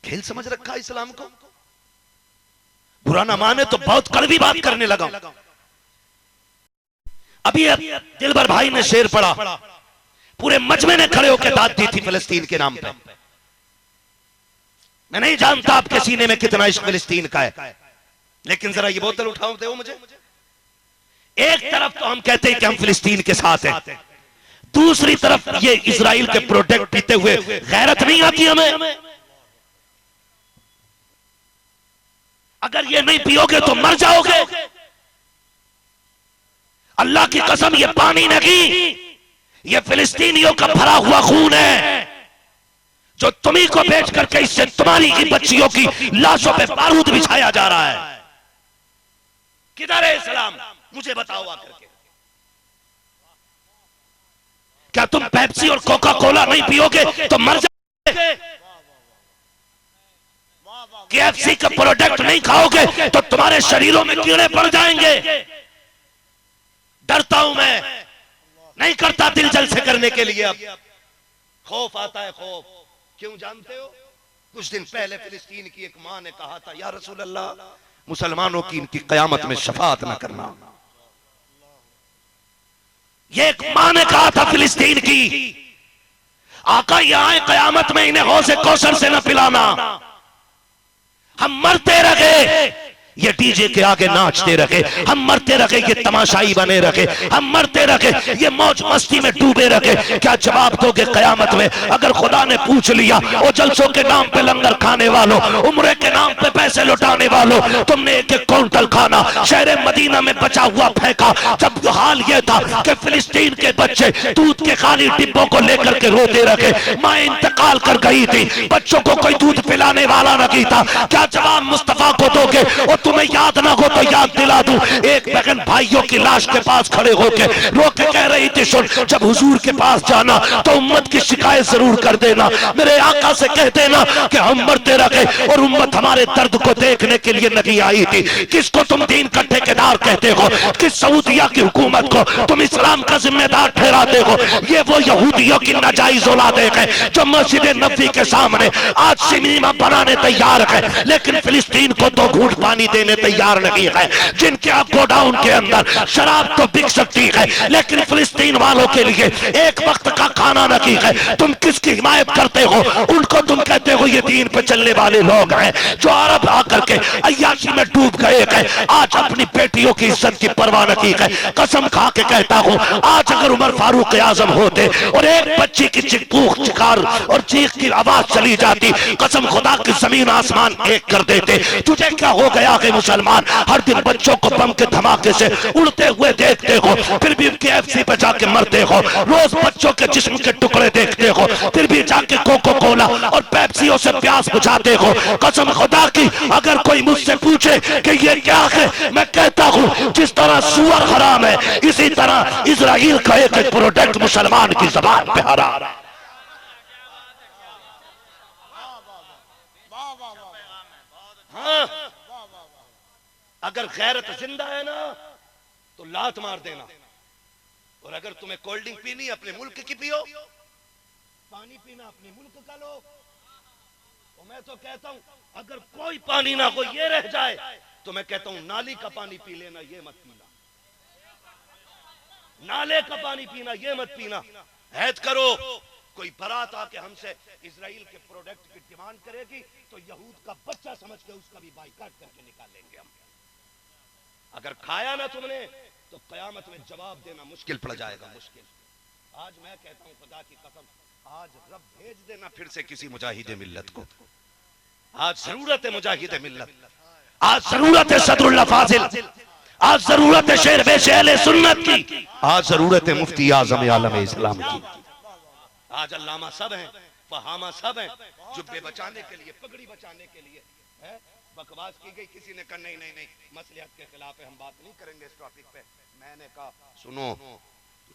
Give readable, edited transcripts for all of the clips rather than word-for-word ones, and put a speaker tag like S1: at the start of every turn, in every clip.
S1: खेल समझ रखा है इस्लाम को। बुरा ना माने तो बहुत कड़वी बात करने लगा। अभी दिलबर भाई ने शेर पढ़ा, पूरे मजमे ने खड़े होकर दाद दी थी फिलिस्तीन के नाम पे। मैं नहीं जानता आपके सीने में कितना इश्क फिलिस्तीन का है, लेकिन जरा ये बोतल उठाओ दो मुझे। एक तरफ तो हम कहते हैं कि हम फिलिस्तीन के साथ हैं, दूसरी तरफ ये इजराइल के प्रोडक्ट पीते हुए गैरत नहीं आती हमें? अगर ये नहीं पियोगे तो मर जाओगे। अल्लाह की कसम, ये पानी नहीं, ये फिलिस्तीनियों का भरा हुआ खून है जो तुम्ही को बेच करके इससे तुम्हारी की बच्चियों की लाशों पे बारूद बिछाया जा रहा है। किधर है इस्लाम? मुझे बताओ आकर के। क्या तुम पेप्सी और कोका कोला नहीं पियोगे तो मर जाओगे? केएफसी का प्रोडक्ट नहीं खाओगे तो तुम्हारे शरीरों में कीड़े पड़ जाएंगे। डरता हूं मैं, नहीं करता दिल जल से करने के लिए। अब खौफ आता है, खौफ। क्यों जानते हो? कुछ दिन पहले फिलिस्तीन की एक मां ने कहा था, या रसूल अल्लाह, मुसलमानों की इनकी कयामत में शफाअत न करना। ये एक मां ने कहा था फिलिस्तीन की, आका यहां कयामत में इन्हें हौज़े कौसर से न पिलाना। हम मरते रहे, ये डीजे के आगे नाचते रहे, हम मरते रहे, ये तमाशाई बने रहे, हम मरते रहे, ये मौज मस्ती में डूबे रहे। क्या जवाब दोगे कयामत में? अगर खुदा ने पूछ लिया, ओ जलसों के नाम पे लंगर खाने वालों, उम्रे के नाम पे पैसे लुटाने वालों, तुमने एक एक क्विंटल खाना शहर मदीना में बचा हुआ फेंका। जब हाल यह था कि फिलिस्तीन के बच्चे दूध के खाली डिब्बों को लेकर के रोते रहे, माँ इंतकाल कर गई थी, बच्चों को कोई दूध पिलाने वाला नहीं था। क्या जवाब मुस्तफा को दोगे? और तुम्हें याद ना हो तो याद दिला दूं, एक बहन भाइयों की लाश के पास खड़े होकर रो के कह रही थी, सुन, जब हुजूर के पास जाना तो उम्मत की शिकायत जरूर कर देना, मेरे आका से कह देना कि हम मरते रहे और उम्मत हमारे दर्द को देखने के लिए नहीं आई थी। किसको तुम दीन का ठेकेदार कहते हो? किस सऊदिया की हुकूमत को तुम इस्लाम का जिम्मेदार ठहराते हो? ये वो यहूदियों की नाजायज औलादे हैं जो मस्जिद नबी के सामने आज सिनेमा बनाने तैयार है, लेकिन फिलिस्तीन को तो घूंट पानी देने तैयार नहीं है। जिनके आप गोडाउन के अंदर शराब तो बिक सकती है, लेकिन फिलिस्तीन वालों के लिए एक वक्त का खाना नहीं है। तुम किसकी हिमायत करते हो? उनको तुम कहते हो ये दीन पे चलने वाले लोग हैं जो अरब आकर के अय्याशी में डूब गए हैं, आज अपनी बेटियों की इज्जत की परवाह नहीं है। कसम खा के कहता हूं, आज अगर उमर फारूक आजम होते और एक बच्ची की चिकपूख चिकार और चीख की आवाज चली जाती, कसम खुदा की जमीन आसमान एक कर देते। तुझे क्या हो गया है मुसलमान? हर दिन बच्चों को बम के धमाके से उड़ते हुए देखते हो, फिर भी केएफसी पे जाके मरते हो। रोज बच्चों के जिस्म के टुकड़े देखते हो, फिर भी जाके कोको कोला और पेप्सियों से प्यास बुझाते हो। कसम खुदा की, अगर कोई मुझसे पूछे कि ये क्या है, मैं कहता हूं जिस तरह सुअर हराम है, इसी तरह इजराइल का एक प्रोडक्ट मुसलमान की जबान पे हराम है। हाँ, अगर गैरत जिंदा है ना तो लात मार देना, और अगर तुम्हें कोल्ड ड्रिंक पीनी अपने मुल्क की पियो, पानी पीना अपने मुल्क का लो। तो मैं तो कहता हूं अगर कोई पानी ना हो ये रह जाए तो मैं कहता हूं नाली का पानी पी लेना, ये मत पीना। नाले का पानी पीना, ये मत पीना। हैद करो, कोई बारात आके हमसे इजराइल के प्रोडक्ट की डिमांड करेगी तो यहूद का बच्चा समझ के उसका भी बाइकाट करके निकालेंगे हम। अगर खाया ना तुमने तो कयामत में जवाब देना मुश्किल पड़ जाएगा, मुश्किल। आज मैं कहता हूं खुदा की कसम, आज रब भेज देना फिर से किसी मुजाहिद मिल्लत को। आज जरूरत है मुजाहिद मिल्लत, आज जरूरत है सदरुल्लाह फाजिल, आज जरूरत है शेर बेश अहले सुन्नत की, आज जरूरत है मुफ्ती आजम आलम इस्लाम की। आज अल्लामा सब हैं, फहामा सब हैं, जुब्बे बचाने के लिए, पगड़ी बचाने के लिए है। बकवास की गई, किसी ने कहा नहीं नहीं नहीं मसलिहत के खिलाफ है, हम बात नहीं करेंगे इस टॉपिक पे। मैंने कहा सुनो,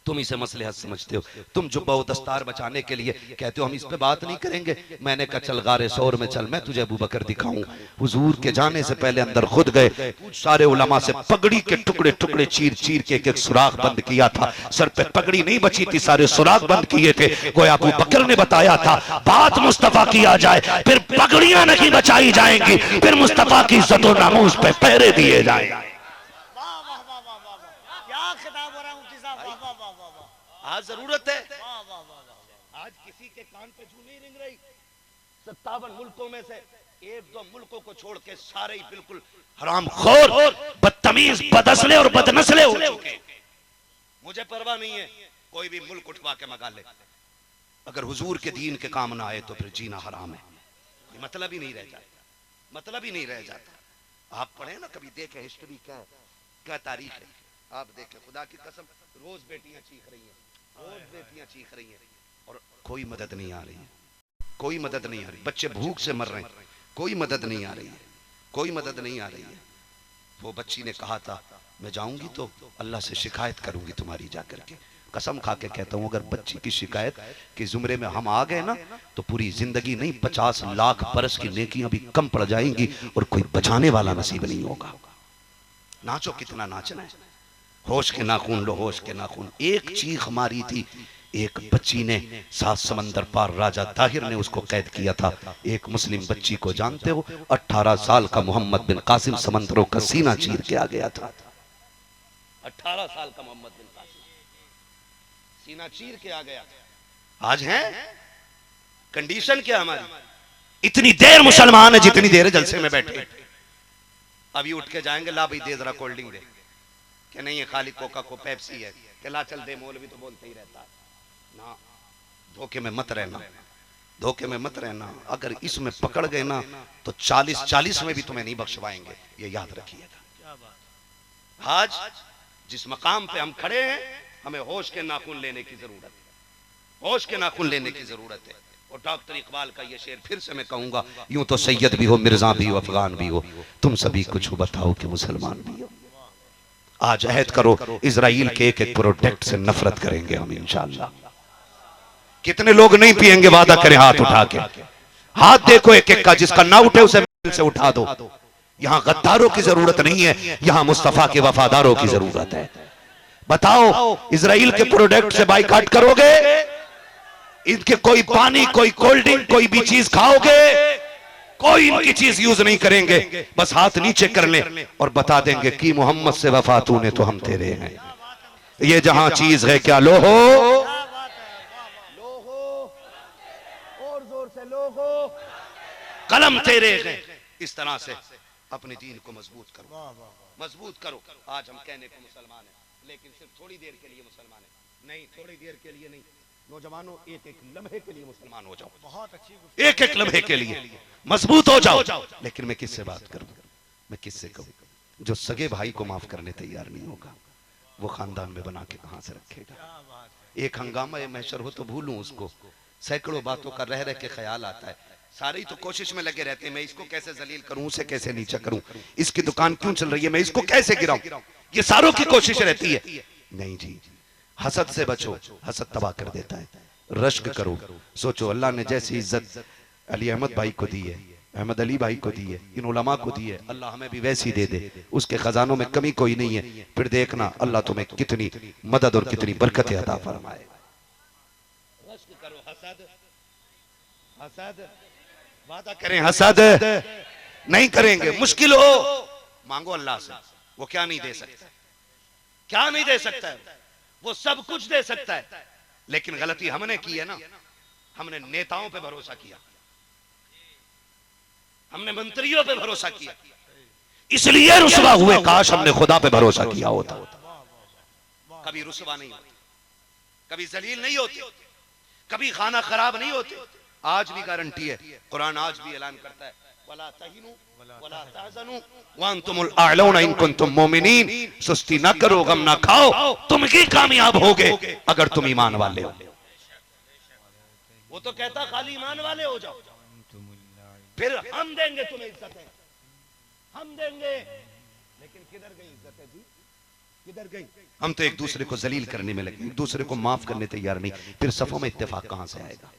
S1: तुम इसे मसलहत समझते हो, तुम जुब्बा व दस्तार बचाने के लिए कहते हो हम इस पे बात नहीं करेंगे। मैंने कहा चल गारे सौर में चल, मैं तुझे अबू बकर दिखाऊं। हुजूर के जाने से पहले अंदर खुद गए, सारे उलमा से पगड़ी के टुकड़े टुकड़े चीर चीर के एक सुराख बंद किया था। सर पे पगड़ी नहीं बची थी, सारे सुराख बंद किए थे। गोया अबू बकर ने बताया था बात मुस्तफा की आ जाए फिर पगड़ियां नहीं बचाई जाएंगी, फिर मुस्तफा की इज्जत व नामूस पे पहरे दिए जाएंगे। आज जरूरत है, आज किसी के कान पे जू नहीं रिंग रही। 57 मुल्कों में से 1-2 मुल्कों को छोड़ के सारे ही बिल्कुल हरामखोर, बदतमीज, बदअसले और बदनस्ले हो चुके। मुझे परवाह नहीं है, कोई भी मुल्क उठवा के मगा ले, अगर हुजूर के दीन के काम ना आए तो फिर जीना हराम है। कोई मतलब ही नहीं रह जाता, मतलब ही नहीं रह जाता। आप पढ़े ना कभी, देखें हिस्ट्री क्या तारीख है, आप देखें खुदा की कसम, रोज बेटियां चीख रही हैं, रोज बेटियां चीख रही हैं और कोई मदद नहीं आ रही है, कोई मदद नहीं आ रही। बच्चे भूख से मर रहे हैं, कोई मदद नहीं आ रही है, कोई मदद नहीं आ रही है। वो बच्ची ने कहा था मैं जाऊंगी तो अल्लाह से शिकायत करूंगी तुम्हारी जाकर के। कसम खा के कहता हूं अगर बच्ची की शिकायत के जुमरे में हम आ गए ना तो पूरी जिंदगी नहीं 50 लाख बरस की नेकियां भी कम पड़ जाएंगी और कोई बचाने वाला नसीब नहीं होगा। नाचो कितना नाचना है, होश के नाखून लो, होश के नाखून। एक चीख मारी थी एक बच्ची ने, 7 समंदर पार राजा ताहिर ने उसको कैद किया था। एक मुस्लिम बच्ची को जानते हो, 18 साल का मोहम्मद बिन कासिम समंदरों का सीना चीर के आ गया था। 18 साल का मोहम्मद बिन कासिम सीना चीर के आ गया। आज है कंडीशन क्या हमारी, इतनी देर मुसलमान है जितनी देर जलसे में बैठे, अभी उठ के जाएंगे ला भाई दे जरा कोल्ड ड्रिंक दे, कि नहीं है खाली कोका को पेप्सी है, कि ला चल दे, मौलवी तो बोलते ही रहता ना। धोखे में मत रहना, धोखे में मत रहना। अगर इसमें पकड़ गए ना तो 40 में भी तुम्हें नहीं बख्शवाएंगे, ये याद रखिएगा। आज जिस मकाम पे हम खड़े हैं हमें होश के नाखून लेने की जरूरत है, होश के नाखून लेने की जरूरत है। और डॉक्टर इकबाल का ये शेर फिर से मैं कहूंगा, यूं तो सैयद भी हो, मिर्जा भी हो, अफगान भी हो, तुम सभी कुछ बताओ कि मुसलमान भी हो। आज अहद करो इजराइल के एक एक प्रोडक्ट से नफरत करेंगे हम इंशाअल्लाह। कितने लोग नहीं पिएंगे, वादा करें हाथ उठा के, हाथ देखो एक एक का, जिसका ना उठे उसे से उठा दो। यहां गद्दारों की जरूरत नहीं है, यहां मुस्तफा के वफादारों की जरूरत है। बताओ इजराइल के प्रोडक्ट से बाइकाट करोगे, इनके कोई पानी, कोई कोल्ड ड्रिंक, कोई भी चीज खाओगे, कोई इनकी चीज यूज नहीं करेंगे। बस हाथ नीचे कर ले और बता देंगे कि मोहम्मद से वफा तूने तो हम तेरे हैं। ये जहां चीज है क्या लो हो, और जोर से लो हो, कलम तेरे हैं। इस तरह से अपने दीन को मजबूत करो, मजबूत करो। आज हम कहने को मुसलमान हैं लेकिन सिर्फ थोड़ी देर के लिए मुसलमान है नहीं, थोड़ी देर के लिए नहीं। नौजवानों एक एक लम्हे के लिए मुसलमान हो जाओ, बहुत अच्छी, एक एक लम्हे के लिए मजबूत हो जाओ। लेकिन मैं किससे बात करूं, मैं किससे कहूं? जो सगे भाई को माफ करने तैयार नहीं होगा वो खानदान में बना के कहां से रखेगा? एक हंगामा ये महशर हो तो भूलूं उसको, सैकड़ों बातों का रह रह के ख्याल आता है। सारे ही तो कोशिश में लगे रहते हैं, मैं इसको कैसे जलील करूं, उसे कैसे नीचा करूं, इसकी दुकान क्यों चल रही है, मैं इसको कैसे गिराऊं, ये सारों की कोशिश रहती है। नहीं जी, हसद से बचो, हसद तबाह कर देता है। रश्क करो, सोचो अल्लाह ने जैसी इज्जत अली अहमद भाई को दी है, अहमद अली भाई को दी है, इन उलमा को दी है, अल्लाह हमें भी वैसी दे दे। उसके खजानों में कमी कोई नहीं है। फिर देखना अल्लाह तुम्हें कितनी मदद और कितनी बरकतें अता फरमाए। रश्क करो, हसद, हसद वादा करें, हसद नहीं करेंगे। मुश्किल हो मांगो अल्लाह से, वो क्या नहीं दे सकता, क्या नहीं दे सकता है, वो सब कुछ दे सकता है। लेकिन गलती हमने की है ना, हमने नेताओं पे भरोसा किया, हमने मंत्रियों पे भरोसा किया, इसलिए रुसवा हुए। काश हमने खुदा पे भरोसा किया होता। कभी रुसवा नहीं होते, कभी जलील नहीं होते, कभी खाना खराब नहीं होते। आज भी गारंटी है, कुरान आज भी ऐलान करता है, वला तहिनु वला तहज़नु व अंतुमुल अअलौना इन कुंतुम मोमिनीन। सुस्ती ना करो, गम ना खाओ, तुम ही कामयाब होगे अगर तुम ईमान वाले हो। वो तो कहता खाली ईमान वाले हो जाओ, फिर हम देंगे तुम्हें इज्जतें, हम देंगे। लेकिन किधर गई इज्जतें जी? किधर गई? हम तो एक दूसरे को जलील करने में लगे, एक दूसरे को माफ करने तैयार नहीं, फिर सफों में इत्तेफाक कहां से आएगा?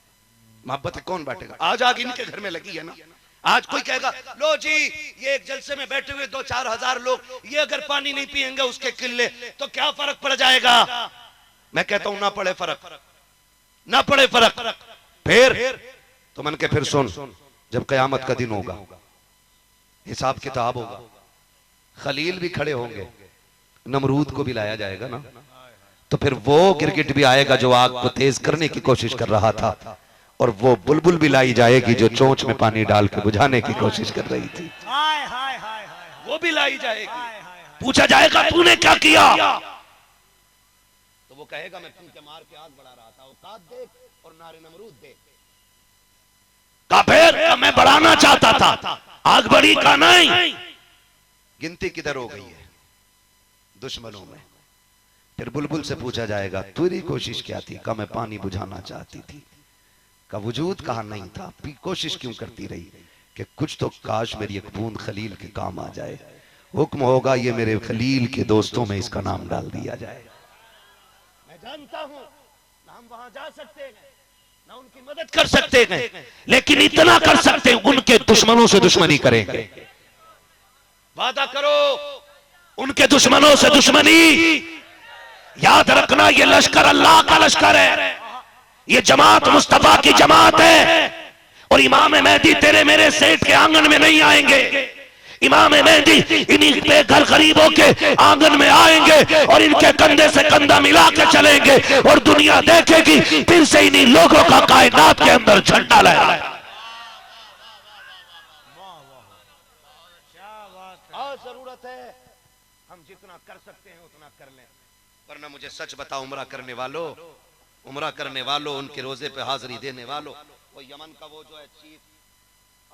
S1: मोहब्बत कौन बांटेगा? आज आग इनके घर में लगी है ना। आज कोई कहेगा लो जी ये एक जलसे में बैठे हुए 2-4 हजार लोग, ये अगर पानी नहीं पिएंगे उसके किले तो क्या फर्क पड़ जाएगा? मैं कहता हूं ना पड़े फर्क, ना पड़े फर्क। फिर तो मन के फिर सुन, जब कयामत का दिन होगा, हिसाब किताब होगा, खलील भी खड़े होंगे, नमरूद को भी लाया जाएगा ना, तो फिर वो गिरगिट भी आएगा जो आग को तेज करने की कोशिश कर रहा था, और वो बुलबुल भी लाई जाएगी जो चोंच में पानी डाल के बुझाने की कोशिश कर रही थी। वो भी लाई जाएगी, पूछा जाएगा तूने क्या किया? तो वो कहेगा मैं फूंके मार के आग बढ़ा रहा था, औकात देख और नारे नमरूद देख। काफिर मैं बढ़ाना चाहता था, आग बढ़ी का नहीं। गिनती किधर हो गई है? दुश्मनों में। फिर बुलबुल से पूछा जाएगा तेरी कोशिश क्या थी? का मैं पानी बुझाना चाहती थी। का वजूद कहा नहीं था, कोशिश क्यों करती रही? कि कुछ तो काश मेरी एक बूंद खलील के काम आ जाए। हुक्म होगा ये मेरे खलील के दोस्तों में इसका नाम डाल दिया जाए। मैं जानता हूं ना हम वहां जा सकते हैं ना उनकी मदद कर सकते हैं, लेकिन इतना कर सकते हैं उनके दुश्मनों से दुश्मनी करेंगे। वादा करो उनके दुश्मनों से दुश्मनी। याद रखना ये लश्कर अल्लाह का लश्कर है, ये जमात मुस्तफा की जमात है। और इमाम मेहदी तेरे मेरे सेठ के आंगन में नहीं आएंगे, इमाम मेहदी इन्हीं पे घर गरीबों के आंगन में आएंगे और इनके कंधे से कंधा मिला के चलेंगे, और दुनिया देखेगी फिर से इन्हीं लोगों का कायनात के अंदर झंडा लहराएगा। जरूरत है हम जितना कर सकते हैं उतना कर लें, वरना मुझे सच बताओ उम्रा करने वालों, उनके रोजे पे हाजिरी देने वालों, वो यमन का वो जो है चीफ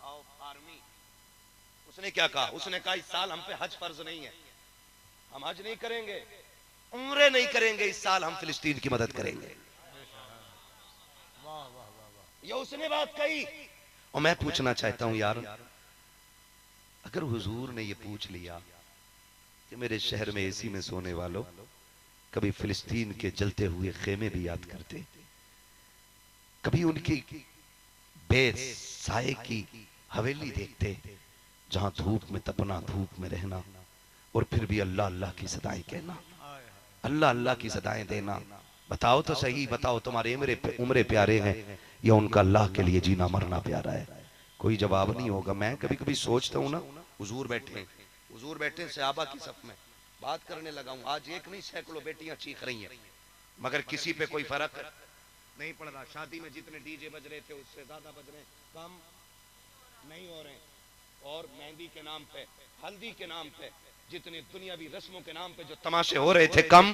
S1: ऑफ आर्मी, उसने क्या कहा? उसने कहा इस साल हम पे हज फर्ज नहीं है, हम हज नहीं करेंगे, उम्रे नहीं करेंगे, इस साल हम फिलिस्तीन की मदद करेंगे। ये उसने बात कही। और मैं पूछना चाहता हूं यार, अगर हुजूर ने ये पूछ लिया कि मेरे शहर में एसी में सोने वालों कभी फिलिस्तीन के जलते हुए खेमे भी याद करते, कभी उनकी बेसाए की हवेली देखते जहां धूप में तपना, धूप में रहना, और फिर भी अल्लाह अल्लाह की सदाएं कहना, अल्लाह अल्लाह की सदाएं देना। बताओ तो सही, बताओ तुम्हारे उम्रे प्यारे हैं या उनका अल्लाह के लिए जीना मरना प्यारा है? कोई जवाब नहीं होगा। मैं कभी कभी सोचता हूँ ना, हुजूर बैठे सहाबा की सफ में बात करने लगा हूँ, आज एक नहीं सैकड़ों बेटियां चीख रही हैं, मगर किसी पे कोई फर्क नहीं पड़ रहा। शादी में जितने डीजे बज रहे थे उससे ज्यादा बज रहे, कम नहीं हो रहे। और मेहंदी के नाम पे, हल्दी के नाम पे, जितनी दुनियावी रस्मों के नाम पे जो तमाशे हो रहे थे कम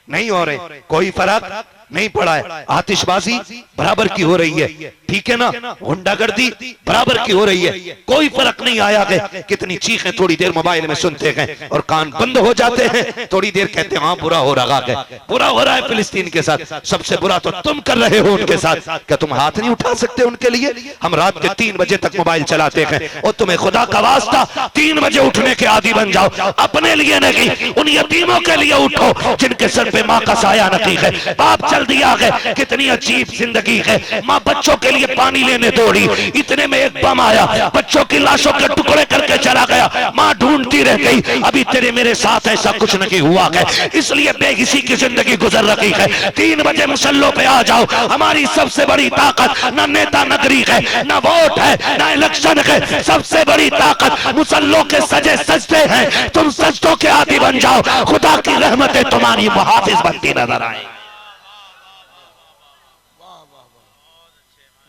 S1: नहीं हो रहे, कोई फर्क नहीं पड़ा है। आतिशबाजी बराबर की हो रही है, ठीक है ना, गुंडागर्दी बराबर की हो रही है, कोई फर्क नहीं आया है। कितनी चीखें थोड़ी देर मोबाइल में सुनते हैं और कान बंद हो जाते हैं, थोड़ी देर कहते हैं हाँ बुरा हो रहा है, बुरा हो रहा है फिलिस्तीन के साथ, सबसे बुरा तो तुम कर रहे हो उनके साथ। क्या तुम हाथ नहीं उठा सकते उनके लिए? हम रात के 3 बजे तक मोबाइल चलाते हैं, और तुम्हें खुदा का वास्ता 3 बजे उठने के आदी बन जाओ, अपने लिए नहीं उन यतीमों के लिए उठो जिनके सर पे माँ का साया नहीं है, बाप चल दिया है। कितनी अजीब जिंदगी है। माँ बच्चों के लिए पानी लेने दौड़ी, इतने में एक बम आया, बच्चों की लाशों के टुकड़े करके चला गया, माँ ढूंढती रह गई। अभी तेरे मेरे साथ ऐसा कुछ नहीं हुआ है, इसलिए बेहिसी की जिंदगी गुजर रही है। 3 बजे मुसल्लों पे आ जाओ। हमारी सबसे बड़ी ताकत न नेता नगरी है, न वोट है, न इलेक्शन है, सबसे बड़ी ताकत मुसल्लों के सजे सजते हैं। तुम सजदों के आदी बन जाओ, खुदा की रहमतें तुम्हारी मुहाफिज बनती नजर आए।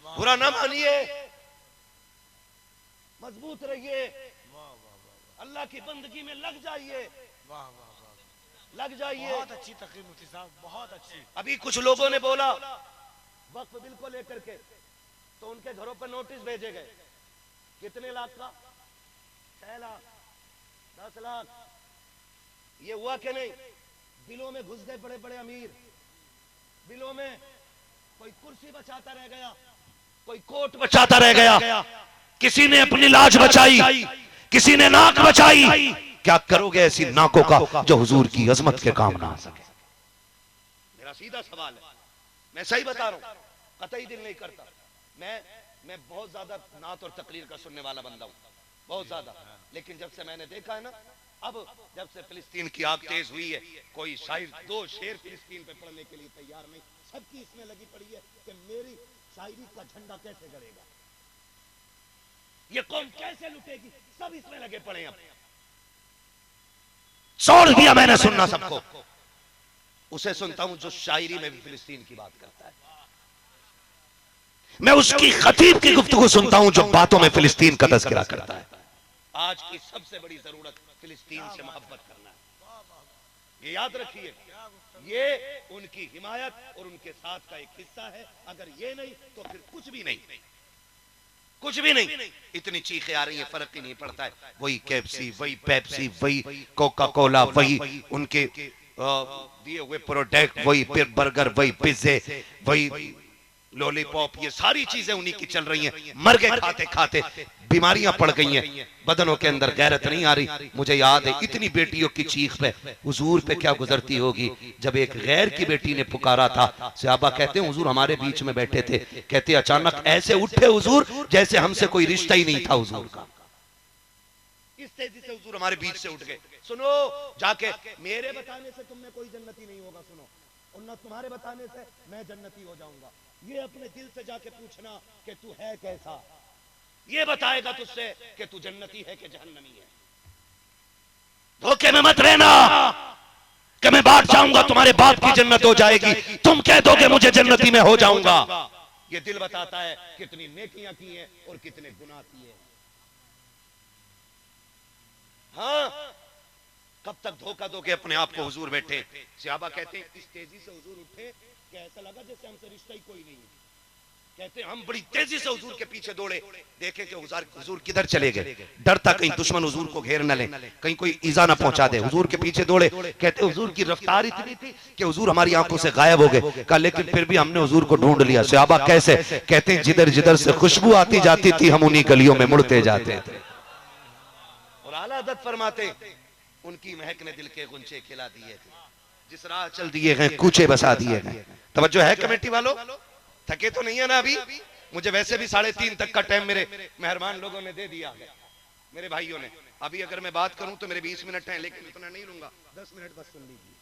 S1: बुरा ना मानिए, मजबूत रहिए, अल्लाह की बंदगी में लग जाइए, लग जाइए। बहुत अच्छी तकरीर मुफ्ती साहब, बहुत अच्छी। अभी कुछ लोगों ने बोला वक्फ बिल को लेकर के, तो उनके घरों पर नोटिस भेजे गए। कितने लाख का? 6 लाख, 10 लाख। ये हुआ कि नहीं? बिलों में घुस गए बड़े बड़े अमीर, बिलों में कोई कुर्सी बचाता रह गया, कोई कोट बचाता रह गया, किसी ने अपनी लाज बचाई, किसी ने नाक बचाई, क्या करोगे ऐसी नाकों का जो हुजूर की अजमत के काम ना आ सके? मेरा सीधा सवाल है, मैं सही बता रहा हूं, कतई दिल नहीं करता। मैं बहुत ज्यादा नात और तकरीर का सुनने वाला बंदा हूं, बहुत ज्यादा। लेकिन जब से मैंने देखा है ना, अब जब से फिलिस्तीन की आग तेज हुई है, कोई शायर दो शेर फिलिस्तीन पे पढ़ने के लिए तैयार नहीं। सबकी इसमें लगी पड़ी है कि मेरी शायरी का झंडा कैसे गड़ेगा, ये कौम कैसे लुटेगी, सब इसमें लगे पड़े हैं। छोड़ दिया मैंने सुनना सबको, उसे सुनता हूं जो शायरी में भी फिलिस्तीन की बात करता है। मैं उसकी खतीब की गुफ्तगू सुनता हूं जो बातों में फिलिस्तीन का तज़किरा करता है। आज की सबसे बड़ी जरूरत फिलिस्तीन से मोहब्बत करना है, ये याद रखिए। ये उनकी हिमायत और उनके साथ का एक हिस्सा है। अगर ये नहीं तो फिर कुछ भी नहीं, कुछ भी नहीं। इतनी चीखें आ रही हैं, फर्क ही नहीं पड़ता है। वही कैप्सी, वही पेप्सी, वही कोका कोला, वही उनके दिए हुए प्रोडक्ट, वही फिर बर्गर, वही पिज्जे, वही लॉलीपॉप, ये सारी चीजें उन्हीं की चल रही हैं। मर गए खाते खाते, बीमारियां पड़ गई हैं, बदनों के अंदर गैरत नहीं आ रही। मुझे याद है इतनी बेटियों की चीख पे हुजूर पे क्या गुजरती होगी जब एक गैर की बेटी ने पुकारा था। सहाबा कहते हैं हुजूर हमारे बीच में बैठे थे, कहते अचानक ऐसे उठे हुजूर जैसे हमसे कोई रिश्ता ही नहीं था हुजूर का। इस तेजी से हुजूर हमारे बीच से उठ गए। सुनो जाके, मेरे बताने से तुम में कोई जन्नती नहीं होगा, सुनो, और न तुम्हारे बताने से मैं जन्नती हो जाऊंगा। ये अपने दिल से जाके पूछना कि तू है कैसा, ये बताएगा तुझसे कि तू जन्नती है कि जहन्नमी है। धोखे में मत रहना कि मैं बात जाऊंगा तुम्हारे बाप की जन्नत हो जाएगी, तुम कह दोगे मुझे जन्नती में हो जाऊंगा। ये दिल बताता है कितनी नेकियां की हैं और कितने गुनाह किए। हाँ, कब तक धोखा दोगे अपने आप को? हुजूर बैठे, सहाबा कहते हैं इस तेजी से हुजूर उठे कि ऐसा लगा जैसे हमसे रिश्ता ही कोई नहीं है। कहते हम बड़ी तेजी से हुजूर के पीछे दौड़े, देखे कि हुजूर किधर चले गए। डरता कहीं दुश्मन हुजूर को घेर न ले, कहीं कोई ईजा न पहुंचा दे। हुजूर के पीछे दौड़े, कहते हुजूर की रफ्तार इतनी थी कि हुजूर हमारी आंखों से गायब हो गए। कहा लेकिन फिर भी हमने हुजूर को ढूंढ लिया। सहाबा कैसे? कहते हैं जिधर जिधर से खुशबू आती जाती थी हम उन्हीं गलियों में मुड़ते जाते थे। और आला हज़रत फरमाते उनकी महक ने दिल के गुंचे खिला दिए थे, जिस राह चल दिए हैं कूचे बसा दिए हैं। तवज्जो है कमेटी वालों? थके तो नहीं है ना अभी? मुझे वैसे भी 3:30 तक का टाइम मेरे मेहरबान लोगों ने दे दिया है, मेरे भाइयों ने। अभी अगर मैं बात करूं तो मेरे 20 मिनट हैं, लेकिन इतना नहीं लूंगा, 10 मिनट बस सुन लीजिए।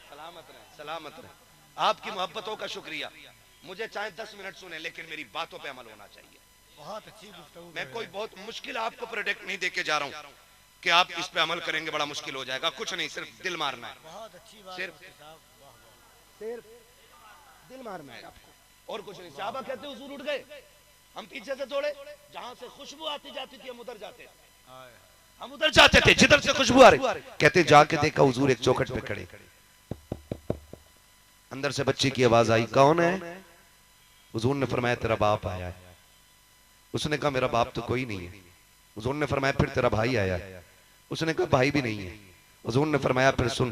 S1: सलामत रहे, सलामत रहे। आपकी मोहब्बतों का शुक्रिया। मुझे चाहे 10 मिनट सुने, लेकिन मेरी बातों पे अमल होना चाहिए। बहुत अच्छी गुफ्तगू। मैं कोई बहुत मुश्किल आपको प्रोडक्ट नहीं देके जा रहा हूं कि आप इस पे अमल करेंगे बड़ा मुश्किल हो जाएगा। कुछ नहीं, सिर्फ दिल मारना है। बहुत अच्छी बात, सिर्फ दिल मारना है आपको, और कुछ नहीं। सहाबा कहते हुजूर उठ गए, हम पीछे से दौड़े, जहां से खुशबू आती जाती थी हम उधर जाते, हम उधर जाते थे जिधर से खुशबू आ रही। कहते जाके देखा हुजूर एक चौखट पे खड़े, अंदर से बच्चे की आवाज आई, कौन है? हुजूर ने फरमाया तेरा बाप आया है। उसने कहा मेरा बाप तो कोई नहीं है। हुजूर ने फरमाया फिर तेरा भाई आया है। उसने कहा भाई भी नहीं है। हुजूर ने फरमाया फिर सुन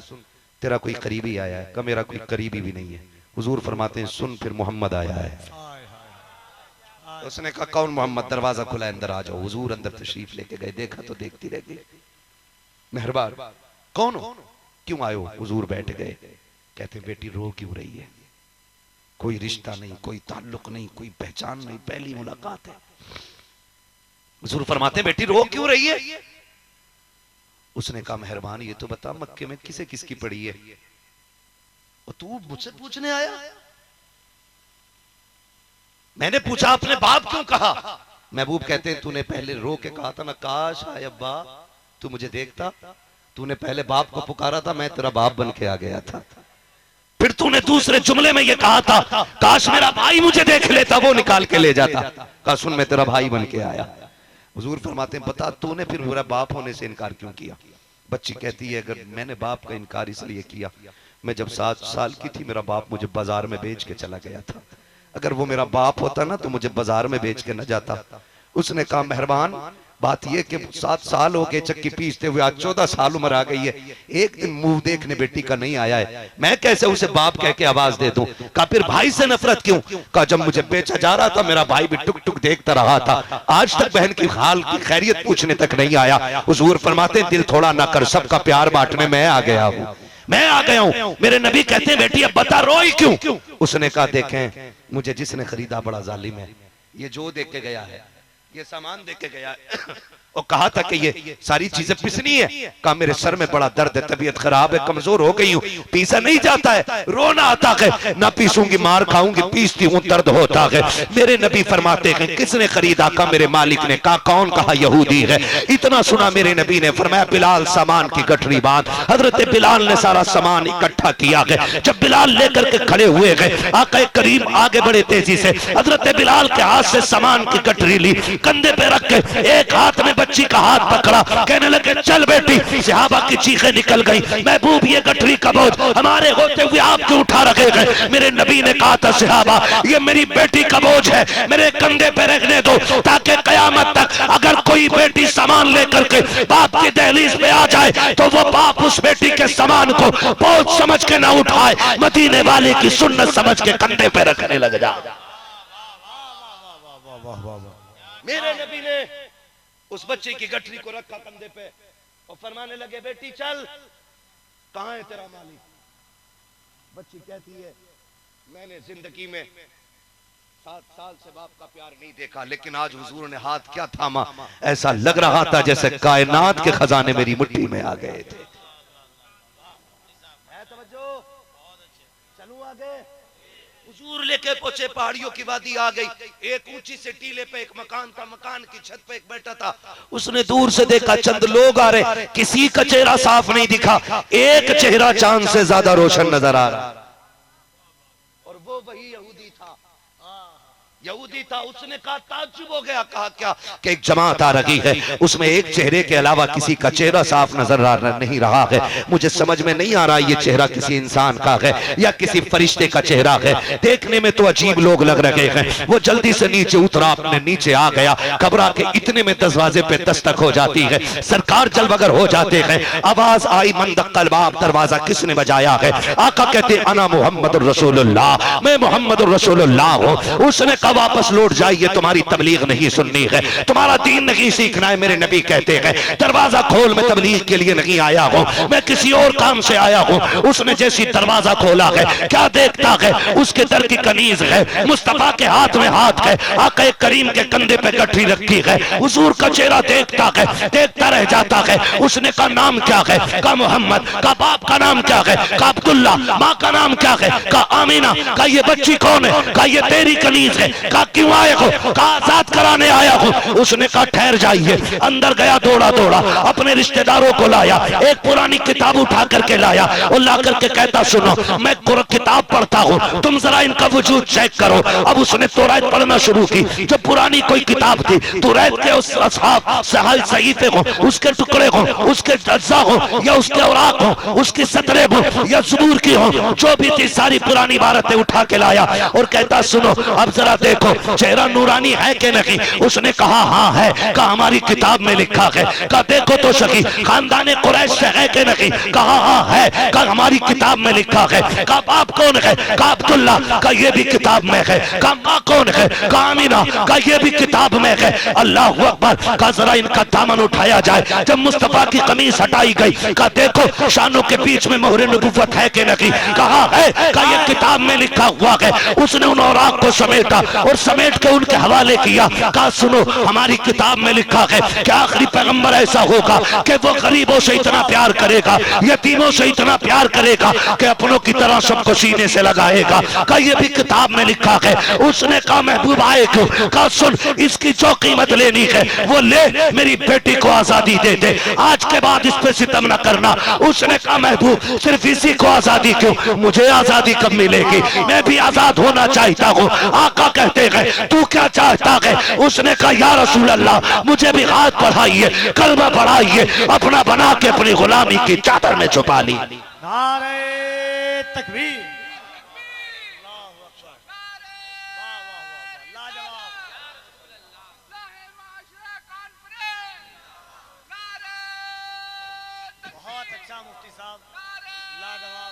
S1: तेरा कोई करीबी आया है। कहा मेरा कोई करीबी भी नहीं है। हुजूर फरमाते हैं सुन फिर मोहम्मद आया है। उसने कहा कौन मोहम्मद? दरवाजा खुला है, अंदर आ जाओ। हुजूर अंदर तशरीफ लेके गए, देखा तो देखती रह गई। मेहरबान कौन हो, क्यों आयो? हुजूर बैठ गए। कहते बेटी रो क्यों रही है? कोई रिश्ता नहीं, कोई ताल्लुक नहीं, कोई पहचान नहीं, पहली मुलाकात है। हुजूर फरमाते बेटी रो क्यों रही है? उसने कहा मेहरबान ये तो बता मक्के में किसे किसकी पड़ी है, और तू मुझसे पूछने आया? मैंने पूछा अपने बाप क्यों कहा? महबूब कहते हैं तूने पहले रो के कहा था ना, काश आय अब्बा तू मुझे देखता। तूने पहले बाप को पुकारा था, मैं तेरा बाप बन के आ गया था। फिर तूने दूसरे जुमले में ये कहा था काश मेरा भाई मुझे देख लेता, वो निकाल के ले जाता। कहा सुन मैं तेरा भाई बन के आया। हुजूर फरमाते हैं बता तूने फिर मेरा बाप होने से इनकार क्यों किया? बच्ची कहती है अगर मैंने बाप का इनकार इसलिए किया, मैं जब 7 साल की थी मेरा बाप मुझे बाजार में बेच के चला गया था। अगर वो मेरा बाप होता ना तो मुझे बाजार में बेच के न जाता। उसने कहा मेहरबान बात यह कि 7 साल हो गए चक्की पीसते हुए, आज 14 साल उम्र आ गई है, एक दिन मुंह देखने बेटी का नहीं आया है, मैं कैसे उसे बाप कह के आवाज दे दूं? कहा फिर भाई से नफरत क्यों? कहा जब मुझे बेचा जा रहा था मेरा भाई भी टुक टुक देखता रहा था, आज तक बहन की हाल की खैरियत पूछने तक नहीं आया। हुजूर फरमाते दिल थोड़ा ना कर, सबका प्यार बांटने मैं आ गया हूं, मैं आ गया हूं। मेरे नबी कहते हैं बेटी अब बता रोई क्यों? उसने कहा देखें मुझे जिसने खरीदा बड़ा जालिम है, ये जो दे के गया है, ये सामान दे के गया है और कहा था कि ये सारी चीजें पिसनी है। कहा मेरे सर में बड़ा दर्द है, तबीयत खराब है, कमजोर हो गई हूँ, पीसा नहीं जाता है, रोना आता है, ना पीसूंगी मार खाऊंगी, पीसती हूँ दर्द होता है। मेरे नबी फरमाते हैं किसने खरीदा? का मेरे मालिक ने। कहा कौन? कहा यहूदी है। इतना सुना मेरे नबी ने फरमाया बिलाल सामान की गठरी बांध। हजरत बिलाल ने सारा सामान इकट्ठा किया गया। जब बिलाल लेकर के खड़े हुए गए, आका करीम आगे बड़े तेजी से हजरत बिलाल के हाथ से सामान की गठरी ली, कंधे पे रख के एक हाथ में बच्ची का हाथ पकड़ा, कहने लगे चल बेटी। सहाबा की चीखें निकल गई, महबूब ये गठरी का बोझ हमारे होते हुए आप क्यों उठा रखे गए? मेरे नबी ने कहा था सहाबा ये मेरी बेटी का बोझ है, मेरे कंधे पे रखने दो, ताकि कयामत तक अगर कोई बेटी सामान लेकर के बाप की दहलीज पे आ जाए तो वो बाप उस बेटी के सामान को बोझ समझ के ना उठाए, मदीने वाले की सुन्नत समझ के कंधे पे रखने लग जाए। मेरे नबी ने उस बच्चे की गठरी को रखा कंधे पे और फरमाने लगे बेटी चल, कहां है तेरा मालिक? बच्ची कहती है मैंने जिंदगी में 7 साल से बाप का प्यार नहीं देखा, लेकिन आज हुजूर ने हाथ क्या थामा, ऐसा लग रहा था जैसे कायनात के खजाने मेरी मुट्ठी में आ गए थे। चलूं आगे? हुजूर लेके पहुंचे, पहाड़ियों की वादी आ गई, एक ऊंची से टीले पे एक मकान था, मकान की छत पे एक बैठा था। उसने दूर से देखा चंद लोग आ रहे, किसी का चेहरा साफ नहीं दिखा, एक चेहरा चांद से ज्यादा रोशन नजर आ रहा, और वो वही यहूदी था। यहूदी था। उसने कहा ताज्जुब हो गया, कहा क्या? कि एक जमात आ रही है, उसमें एक चेहरे के अलावा किसी का चेहरा साफ नजर नहीं रहा है, मुझे समझ में नहीं आ रहा ये चेहरा किसी इंसान का है या किसी फरिश्ते का चेहरा है, देखने में तो अजीब लोग लग रहे हैं। वो जल्दी से नीचे उतरा, अपने नीचे आ गया, घबरा के इतने में दरवाजे पे दस्तक हो जाती है, सरकार जलवगर हो जाते हैं, आवाज आई मंदक्कल बाब, दरवाजा किसने बजाया है? आका कहते अना मुहम्मदुर रसूलुल्लाह, मैं मुहम्मदुर रसूलुल्लाह हूं। उसने वापस लौट जाइए, तुम्हारी तबलीग नहीं सुननी है, तुम्हारा दीन नहीं सीखना है। मेरे नबी कहते हैं दरवाजा खोल, मैं तबलीग के लिए नहीं आया हूं, मैं किसी और काम से आया हूं। उसने जैसी दरवाजा खोला है, क्या देखता है? उसके दर की कनीज है, मुस्तफा के हाथ में हाथ है, आका करीम के कंधे पे गठरी रखी है, हुजूर का चेहरा देखता है, देखता रह जाता है। उसने कहा नाम क्या है? कहा मोहम्मद। का बाप का नाम क्या है? कहा अब्दुल्ला। माँ का नाम क्या है? कहा आमीना। का ये बच्ची कौन है? कहा ये तेरी कनीज है। कहा क्यों आए हो? कहा आजाद कराने आया हूं। उसने कहा ठहर जाइए। अंदर गया, दौड़ा दौड़ा अपने रिश्तेदारों को लाया, एक पुरानी किताब उठा करके लाया और ला करके कहता सुनो मैं किताब पढ़ता हूं, तुम जरा इनका वजूद चेक करो। अब उसने तौरात पढ़ना शुरू की, जो पुरानी कोई किताब थी, तौरात के उस असहाब सहाल सहीफे हो, उसके टुकड़े हो, उसके अज्जा हो या उसके औराक हो, उसकी सतरे हो या ज़बूर की हो, जो भी थी सारी पुरानी इबारतें उठा के लाया और कहता सुनो अब जरा देखो चेहरा नूरानी है कि नहीं? उसने कहा हाँ है। कहा हमारी किताब में लिखा है। कहा देखो तो सही खानदान कुरैश से है कि नहीं? कहा हाँ है। कहा हमारी किताब में लिखा है। कहा बाप कौन है? कहा अब्दुल्ला। कहा ये भी किताब में है। कहा माँ कौन है? कहा आमीना। कहा ये भी किताब में है। अल्लाह अकबर। कहा जरा इनका दामन उठाया जाए। जब मुस्तफा की कमीज हटाई गई, कहा देखो शानों के बीच में मोहर नबुव्वत है कि नहीं? कहा है। कहा ये किताब में लिखा हुआ है। उसने उन औराक को समेटा और समेट के उनके हवाले किया। कहा सुनो हमारी किताब में लिखा है कि आखिरी पैगंबर ऐसा होगा कि वो गरीबों से इतना प्यार करेगा, यतीमों से इतना प्यार करेगा कि अपनों की तरह सबको सीने से लगाएगा। कहा ये भी किताब में लिखा है। उसने कहा महबूब आए क्यों? कहा सुन इसकी जो कीमत लेनी है वो ले, मेरी बेटी को आजादी दे दे, आज के बाद इस पे सितम न करना। उसने कहा महबूब सिर्फ इसी को आजादी क्यों? मुझे आजादी कब मिलेगी? मैं भी आजाद होना चाहता हूँ। आका कहते हैं तू क्या चाहता है? उसने कहा या रसूल अल्लाह मुझे भी हाथ बढ़ाइए, कलमा बढ़ाइए, अपना बना के अपनी गुलामी की चादर में छुपा ली।
S2: नारे तकबीर। मुफ्ती साहब लाजवाब